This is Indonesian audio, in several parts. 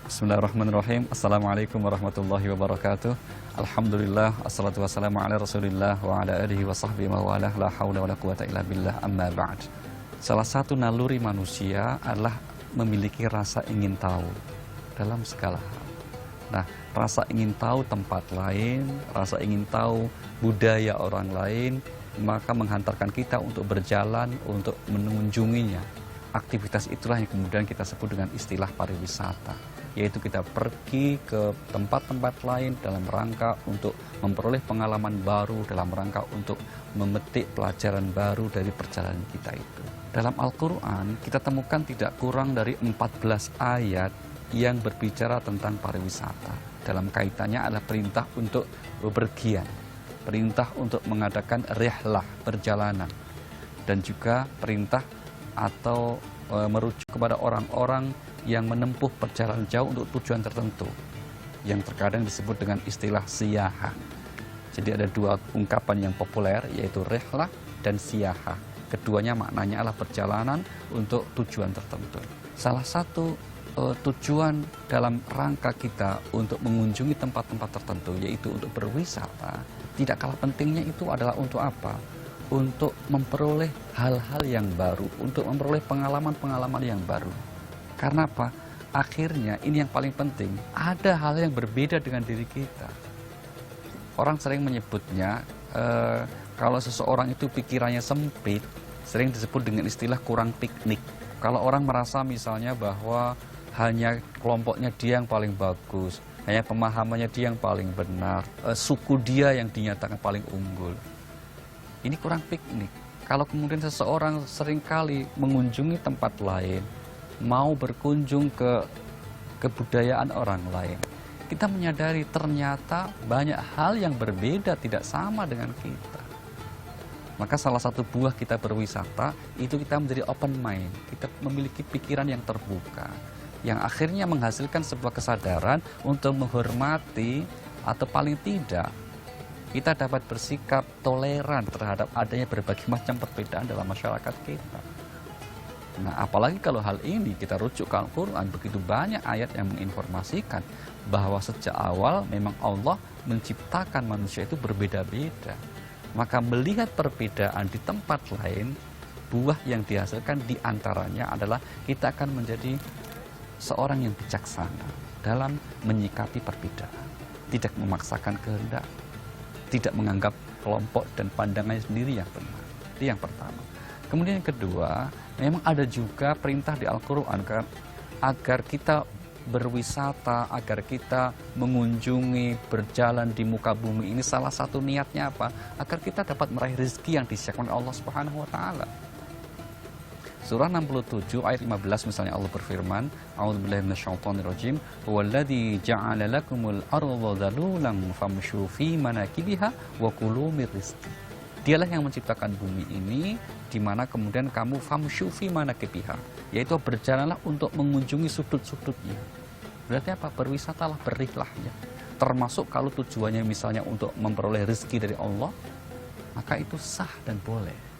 Bismillahirrahmanirrahim. Assalamualaikum warahmatullahi wabarakatuh. Alhamdulillah, assalatu wassalamu ala rasulillah wa ala alihi wa sahbihi wa walah, la hawla wa la quwata illa billah, amma ba'd. Salah satu naluri manusia adalah memiliki rasa ingin tahu dalam segala hal. Nah, rasa ingin tahu tempat lain, rasa ingin tahu budaya orang lain, maka menghantarkan kita untuk berjalan, untuk mengunjunginya. Aktivitas itulah yang kemudian kita sebut dengan istilah pariwisata, yaitu kita pergi ke tempat-tempat lain dalam rangka untuk memperoleh pengalaman baru, dalam rangka untuk memetik pelajaran baru dari perjalanan kita itu. Dalam Al-Quran kita temukan tidak kurang dari 14 ayat yang berbicara tentang pariwisata. Dalam kaitannya adalah perintah untuk bepergian, perintah untuk mengadakan rihlah, perjalanan, dan juga perintah atau merujuk kepada orang-orang yang menempuh perjalanan jauh untuk tujuan tertentu, yang terkadang disebut dengan istilah siyaha. Jadi ada dua ungkapan yang populer, yaitu rihlah dan siyaha. Keduanya maknanya adalah perjalanan untuk tujuan tertentu. Salah satu tujuan dalam rangka kita untuk mengunjungi tempat-tempat tertentu, yaitu untuk berwisata, tidak kalah pentingnya itu adalah untuk apa? Untuk memperoleh hal-hal yang baru, untuk memperoleh pengalaman-pengalaman yang baru. Karena apa? Akhirnya ini yang paling penting, ada hal yang berbeda dengan diri kita. Orang sering menyebutnya, kalau seseorang itu pikirannya sempit, sering disebut dengan istilah kurang piknik. Kalau orang merasa misalnya bahwa hanya kelompoknya dia yang paling bagus, hanya pemahamannya dia yang paling benar, suku dia yang dinyatakan paling unggul, ini kurang piknik. Kalau kemudian seseorang seringkali mengunjungi tempat lain, mau berkunjung ke kebudayaan orang lain, kita menyadari ternyata banyak hal yang berbeda, tidak sama dengan kita. Maka salah satu buah kita berwisata, itu kita menjadi open mind. Kita memiliki pikiran yang terbuka, yang akhirnya menghasilkan sebuah kesadaran untuk menghormati, atau paling tidak kita dapat bersikap toleran terhadap adanya berbagai macam perbedaan dalam masyarakat kita. Nah, apalagi kalau hal ini kita rujuk ke Al-Quran, begitu banyak ayat yang menginformasikan bahwa sejak awal memang Allah menciptakan manusia itu berbeda-beda. Maka melihat perbedaan di tempat lain, buah yang dihasilkan diantaranya adalah kita akan menjadi seorang yang bijaksana dalam menyikapi perbedaan, tidak memaksakan kehendak, tidak menganggap kelompok dan pandangannya sendiri yang benar. Itu yang pertama. Kemudian yang kedua, memang ada juga perintah di Al-Quran agar kita berwisata, agar kita mengunjungi, berjalan di muka bumi ini. Salah satu niatnya apa? Agar kita dapat meraih rezeki yang disediakan oleh Allah Subhanahu wa Ta'ala. Surah 67 ayat 15 misalnya Allah berfirman, A'udzubillahi minasyaitonirrajim, "Huwallazi ja'ala lakumul arda dhalulan famshu fi manakibiha wa kulu mir rizqi." Dialah yang menciptakan bumi ini, di mana kemudian kamu famshu fi manakibiha, yaitu berjalanlah untuk mengunjungi sudut-sudutnya. Berarti apa? Berwisatalah, berihlahnya. Termasuk kalau tujuannya misalnya untuk memperoleh rezeki dari Allah, maka itu sah dan boleh.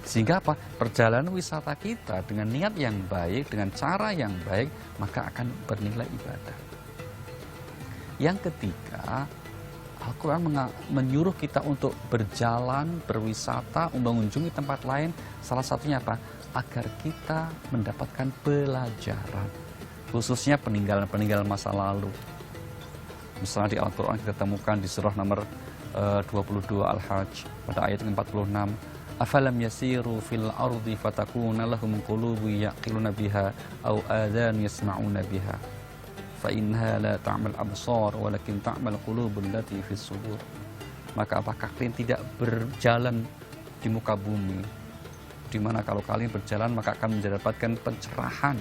Sehingga apa? Perjalanan wisata kita dengan niat yang baik, dengan cara yang baik, maka akan bernilai ibadah. Yang ketiga, Al-Quran menyuruh kita untuk berjalan, berwisata, mengunjungi tempat lain. Salah satunya apa? Agar kita mendapatkan pelajaran, khususnya peninggalan-peninggalan masa lalu. Misalnya di Al-Quran kita temukan di surah nomor 22 Al-Hajj pada ayat 46. Afalam yasiru fil ardi fatakuna lahum qulubu yaqiluna biha aw adhan yasma'una biha fa innaha la ta'mal absar walakin ta'mal qulubul lati fis sudur. Maka apakah kalian tidak berjalan di muka bumi, di mana kalau kalian berjalan maka akan mendapatkan pencerahan?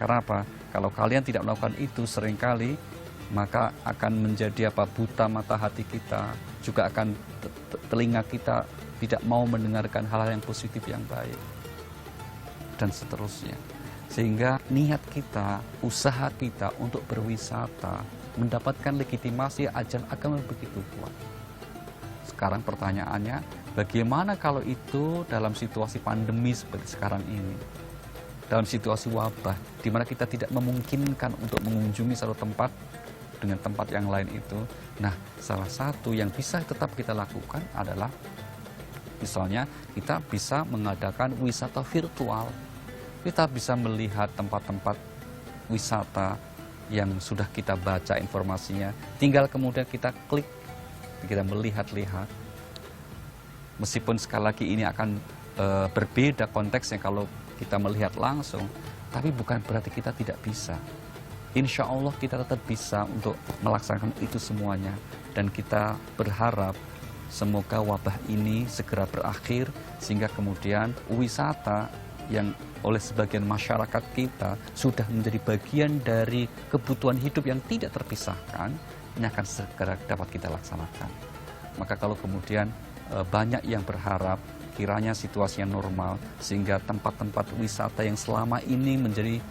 Karena apa? Kalau kalian tidak melakukan itu seringkali, maka akan menjadi apa? Buta mata hati kita, juga akan telinga kita tidak mau mendengarkan hal-hal yang positif yang baik, dan seterusnya. Sehingga niat kita, usaha kita untuk berwisata, mendapatkan legitimasi ajaran agama begitu kuat. Sekarang pertanyaannya, bagaimana kalau itu dalam situasi pandemi seperti sekarang ini? dalam situasi wabah, di mana kita tidak memungkinkan untuk mengunjungi satu tempat dengan tempat yang lain itu. Nah, salah satu yang bisa tetap kita lakukan adalah misalnya kita bisa mengadakan wisata virtual. Kita bisa melihat tempat-tempat wisata yang sudah kita baca informasinya, tinggal kemudian kita klik, kita melihat-lihat. Meskipun sekali lagi ini akan berbeda konteksnya kalau kita melihat langsung, tapi bukan berarti kita tidak bisa. Insya Allah kita tetap bisa untuk melaksanakan itu semuanya, dan kita berharap semoga wabah ini segera berakhir sehingga kemudian wisata yang oleh sebagian masyarakat kita sudah menjadi bagian dari kebutuhan hidup yang tidak terpisahkan, ini akan segera dapat kita laksanakan. Maka kalau kemudian banyak yang berharap kiranya situasinya normal sehingga tempat-tempat wisata yang selama ini menjadi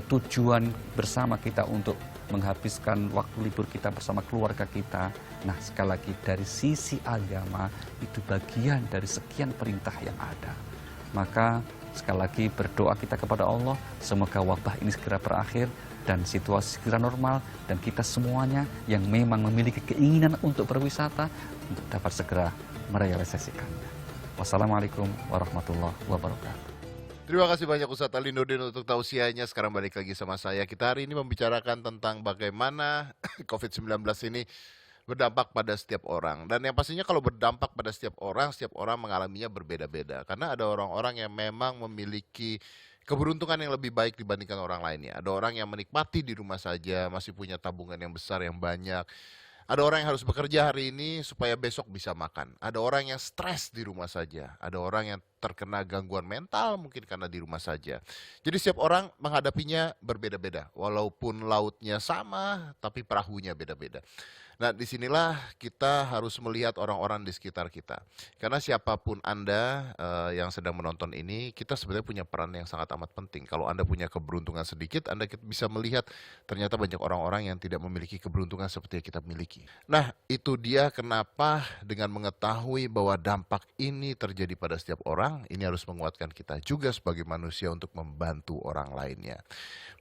tujuan bersama kita untuk menghabiskan waktu libur kita bersama keluarga kita. Nah, sekali lagi dari sisi agama itu bagian dari sekian perintah yang ada. Maka sekali lagi berdoa kita kepada Allah, semoga wabah ini segera berakhir dan situasi segera normal, dan kita semuanya yang memang memiliki keinginan untuk berwisata untuk dapat segera merealisasikannya. Wassalamualaikum warahmatullahi wabarakatuh. Terima kasih banyak Ustadz Alinuddin untuk tausiahnya. Sekarang balik lagi sama saya. Kita hari ini membicarakan tentang bagaimana COVID-19 ini berdampak pada setiap orang. Dan yang pastinya kalau berdampak pada setiap orang mengalaminya berbeda-beda. Karena ada orang-orang yang memang memiliki keberuntungan yang lebih baik dibandingkan orang lainnya. Ada orang yang menikmati di rumah saja, masih punya tabungan yang besar, yang banyak. Ada orang yang harus bekerja hari ini supaya besok bisa makan. Ada orang yang stres di rumah saja. Ada orang yang terkena gangguan mental mungkin karena di rumah saja. Jadi setiap orang menghadapinya berbeda-beda. Walaupun lautnya sama, tapi perahunya beda-beda. Nah, disinilah kita harus melihat orang-orang di sekitar kita. Karena siapapun Anda yang sedang menonton ini, kita sebenarnya punya peran yang sangat amat penting. Kalau Anda punya keberuntungan sedikit, Anda bisa melihat ternyata banyak orang-orang yang tidak memiliki keberuntungan seperti yang kita miliki. Nah, itu dia kenapa dengan mengetahui bahwa dampak ini terjadi pada setiap orang, ini harus menguatkan kita juga sebagai manusia untuk membantu orang lainnya.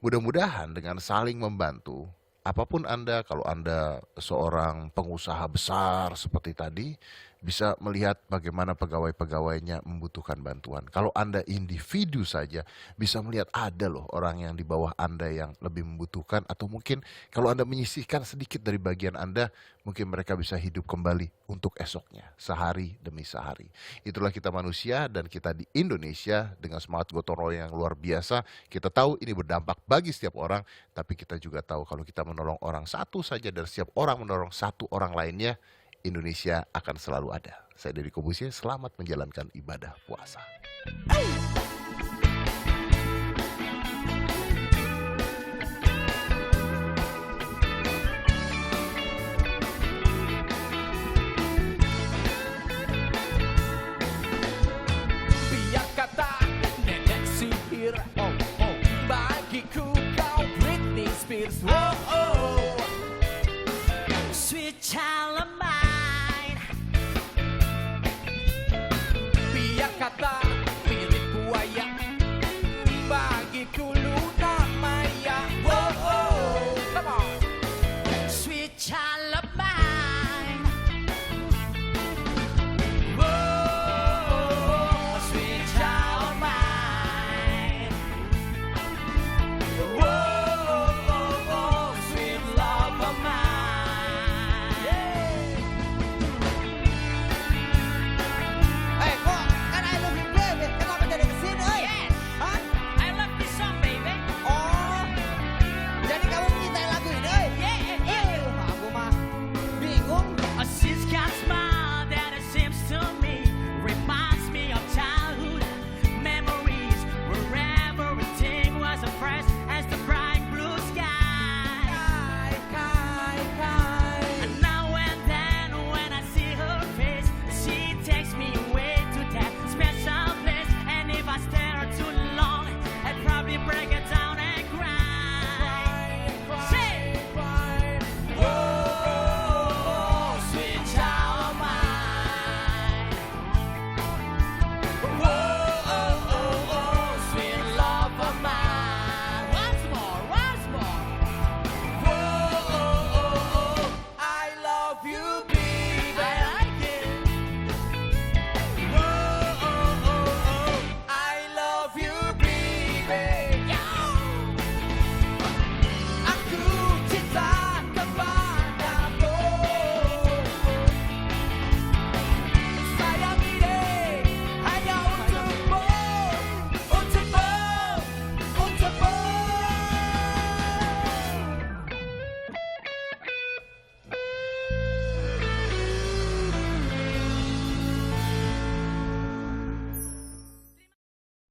Mudah-mudahan dengan saling membantu, apapun Anda, kalau Anda seorang pengusaha besar seperti tadi, bisa melihat bagaimana pegawai-pegawainya membutuhkan bantuan. Kalau Anda individu saja, bisa melihat ada loh orang yang di bawah Anda yang lebih membutuhkan, atau mungkin kalau Anda menyisihkan sedikit dari bagian Anda, mungkin mereka bisa hidup kembali untuk esoknya, sehari demi sehari. Itulah kita manusia, dan kita di Indonesia dengan semangat gotong royong yang luar biasa. Kita tahu ini berdampak bagi setiap orang, tapi kita juga tahu kalau kita menolong orang satu saja dan setiap orang menolong satu orang lainnya, Indonesia akan selalu ada. Saya Deddy Corbuzier, selamat menjalankan ibadah puasa. Biar kata nenek sihir, oh oh, bagiku kau Britney Spears, oh oh, sweet child of mine. Biar kata mirip buaya, bagiku Luna Maya, oh oh, come on, sweet child of mine. Oh, sweet child of mine. Oh, sweet love of mine. Eh kok kan I love you baby, kenapa jadi kesini oi? Yes, Hah? I love this song, baby. Oh, jadi kamu mencintai lagu ini oi? Aku mah bingung. A sis-cat smile that it seems to me reminds me of childhood memories where everything was as fresh as the bright blue sky. Kai. And now and then when I see her face, she takes me away to that special place. And if I stare too long, I'd probably break it